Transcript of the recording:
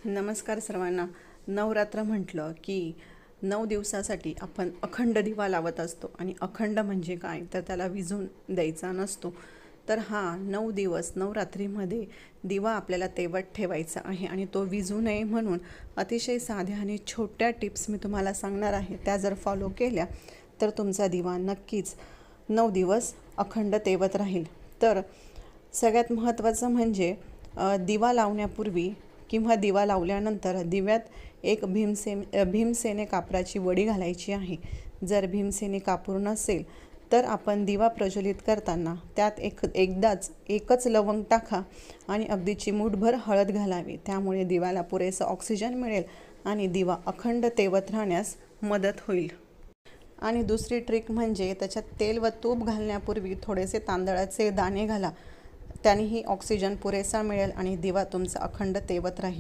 नमस्कार सर्वांना. नवरात्र म्हटलं की 9 दिवसासाठी आपण अखंड दिवा लावत असतो आणि अखंड म्हणजे काय तर त्याला विझून द्यायचा नसतो. तर हा 9 दिवस नवरात्रीमध्ये दिवा आपल्याला तेवत ठेवायचा आहे आणि तो विझू नये म्हणून अतिशय साध्या आणि छोट्या टिप्स मी तुम्हाला सांगणार आहे. त्या जर फॉलो केल्या तर तुमचा दिवा नक्कीच 9 दिवस अखंड तेवत राहील. तर सगळ्यात महत्त्वाचं म्हणजे दिवा लावण्यापूर्वी किंवा दिवा लावल्यानंतर दिव्यात एक भीमसेने कापराची वडी घालायची आहे. जर भीमसेनी कापूर नसेल तर आपण दिवा प्रज्वलित करताना त्यात एकच लवंग टाका आणि अगदी चिमूटभर हळद घालावी. त्यामुळे दिव्याला पुरेसा ऑक्सिजन मिळेल आणि दिवा अखंड तेवत राहण्यास मदत होईल. आणि दुसरी ट्रिक म्हणजे त्याच्यात तेल व तूप घालण्यापूर्वी थोडेसे तांदळाचे दाणे घाला. त्यानेही ऑक्सिजन पुरेसा मिळेल आणि दिवा तुमचा अखंड तेवत राहील.